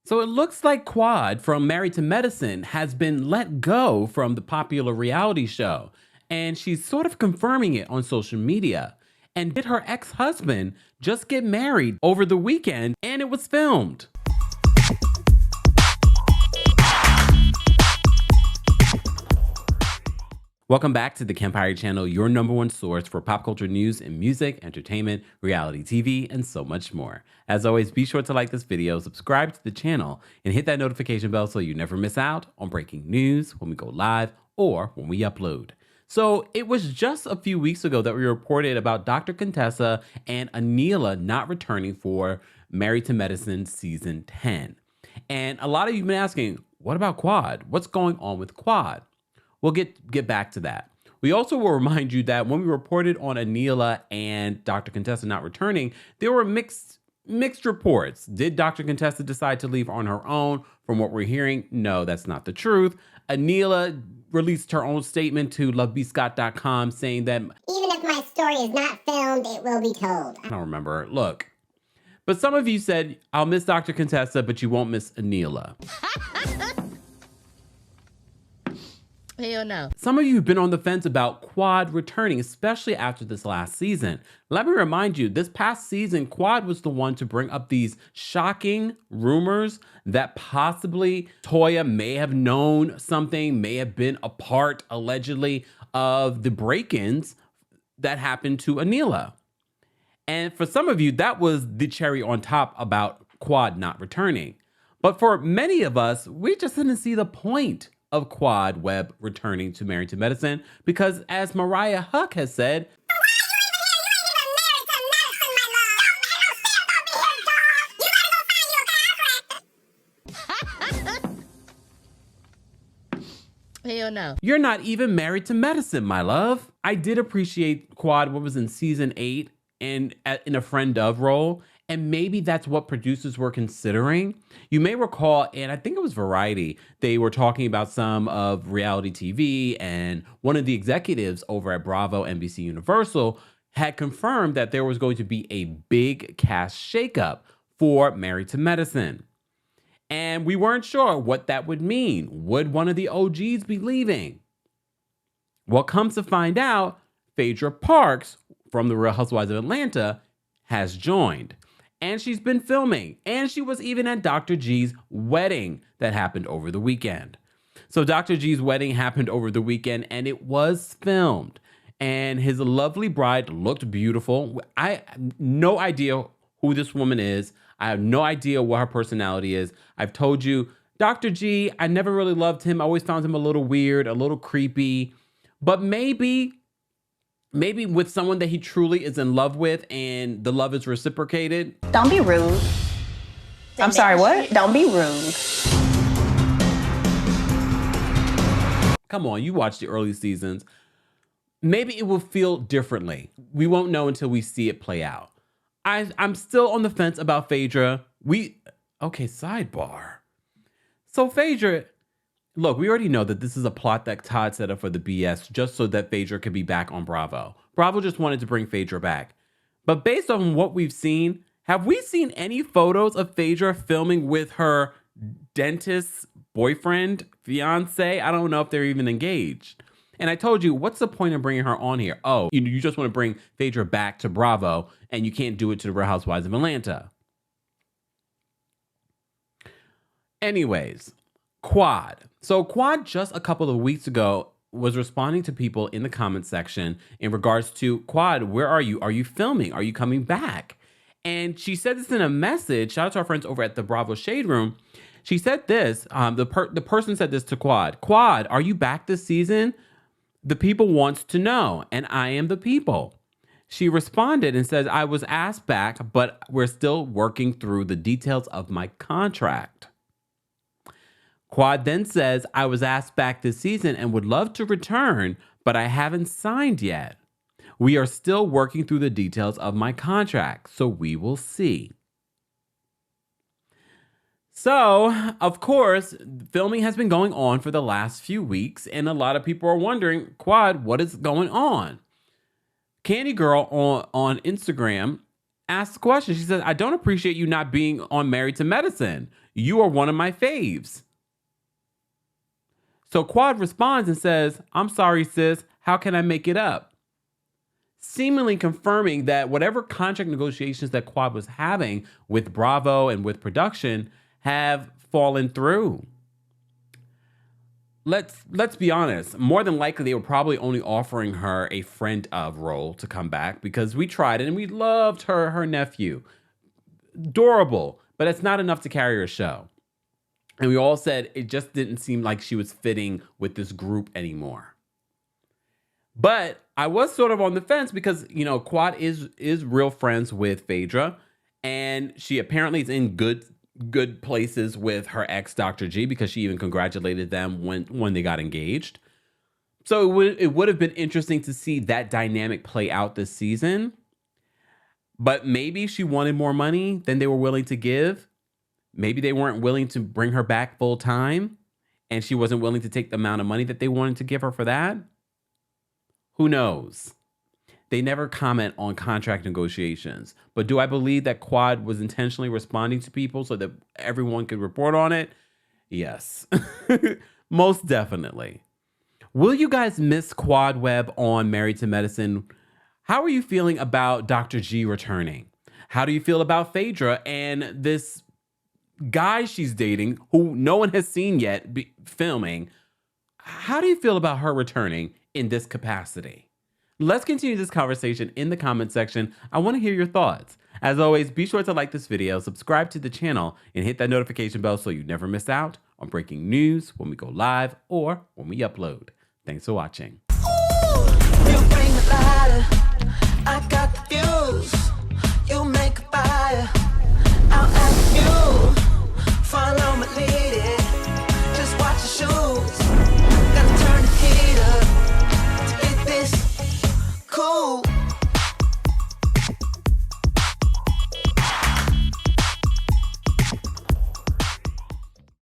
So it looks like Quad from Married to Medicine has been let go from the popular reality show, and she's sort of confirming it on social media. And did her ex-husband just get married over the weekend and it was filmed? Welcome back to the Kempire channel, your number one source for pop culture news and music, entertainment, reality TV, and so much more. As always, be sure to like this video, subscribe to the channel, and hit that notification bell so you never miss out on breaking news when we go live or when we upload. So it was just a few weeks ago that we reported about Dr. Contessa and Anila not returning for Married to Medicine season 10. And a lot of you have been asking, what about Quad? What's going on with Quad? We'll get back to that. We also will remind you that when we reported on Anila and Dr. Contessa not returning, there were mixed reports. Did Dr. Contessa decide to leave on her own? From what we're hearing, no, that's not the truth. Anila released her own statement to lovebscott.com saying that even if my story is not filmed, it will be told. I don't remember. Look. But some of you said, I'll miss Dr. Contessa, but you won't miss Anila. Hell no. Some of you have been on the fence about Quad returning, especially after this last season. Let me remind you, this past season, Quad was the one to bring up these shocking rumors that possibly Toya may have known something, may have been a part, allegedly, of the break-ins that happened to Anila. And for some of you, that was the cherry on top about Quad not returning. But for many of us, we just didn't see the point of Quad Webb returning to Married to Medicine because, as Mariah Huck has said, Hell no. You're not even married to medicine, my love. I did appreciate Quad what was in season 8 and in a friend of role. And maybe that's what producers were considering. You may recall, and I think it was Variety, they were talking about some of reality TV, and one of the executives over at Bravo, NBC Universal had confirmed that there was going to be a big cast shakeup for Married to Medicine. And we weren't sure what that would mean. Would one of the OGs be leaving? Well, comes to find out, Phaedra Park from the Real Housewives of Atlanta has joined. And she's been filming. And she was even at Dr. G's wedding that happened over the weekend. So Dr. G's wedding happened over the weekend and it was filmed. And his lovely bride looked beautiful. I have no idea who this woman is. I have no idea what her personality is. I've told you, Dr. G, I never really loved him. I always found him a little weird, a little creepy. But maybe with someone that he truly is in love with and the love is reciprocated. Don't be rude. I'm sorry, what? Don't be rude. Come on, you watched the early seasons. Maybe it will feel differently. We won't know until we see it play out. I'm still on the fence about Phaedra. Okay, sidebar. So Phaedra, look, we already know that this is a plot that Todd set up for the BS just so that Phaedra could be back on Bravo. Bravo just wanted to bring Phaedra back. But based on what we've seen, have we seen any photos of Phaedra filming with her dentist boyfriend, fiance? I don't know if they're even engaged. And I told you, what's the point of bringing her on here? Oh, you just want to bring Phaedra back to Bravo and you can't do it to the Real Housewives of Atlanta. Anyways, Quad. So Quad just a couple of weeks ago was responding to people in the comment section in regards to, Quad, where are you? Are you filming? Are you coming back? And she said this in a message. Shout out to our friends over at the Bravo Shade Room. She said this, the person said this to Quad. Quad, are you back this season? The people wants to know, and I am the people. She responded and says, I was asked back, but we're still working through the details of my contract. Quad then says, I was asked back this season and would love to return, but I haven't signed yet. We are still working through the details of my contract, so we will see. So, of course, filming has been going on for the last few weeks, and a lot of people are wondering, Quad, what is going on? Candy Girl on Instagram asked the question. She says, I don't appreciate you not being on Married to Medicine. You are one of my faves. So Quad responds and says, I'm sorry, sis. How can I make it up? Seemingly confirming that whatever contract negotiations that Quad was having with Bravo and with production have fallen through. Let's be honest. More than likely, they were probably only offering her a friend of role to come back because we tried it and we loved her nephew. Adorable, but it's not enough to carry her show. And we all said it just didn't seem like she was fitting with this group anymore. But I was sort of on the fence because, you know, Quad is real friends with Phaedra, and she apparently is in good places with her ex, Dr. G, because she even congratulated them when they got engaged. So it would have been interesting to see that dynamic play out this season. But maybe she wanted more money than they were willing to give. Maybe they weren't willing to bring her back full time, and she wasn't willing to take the amount of money that they wanted to give her for that. Who knows? They never comment on contract negotiations. But do I believe that Quad was intentionally responding to people so that everyone could report on it? Yes. Most definitely. Will you guys miss Quad Webb on Married to Medicine? How are you feeling about Dr. G returning? How do you feel about Phaedra and this guy she's dating who no one has seen yet filming? How do you feel about her returning in this capacity? Let's continue this conversation in the comment section. I want to hear your thoughts. As always, be sure to like this video, subscribe to the channel, and hit that notification bell so you never miss out on breaking news when we go live or when we upload. Thanks for watching. You bring the lighter, I got the fuse. You make a fire, I'll ask you.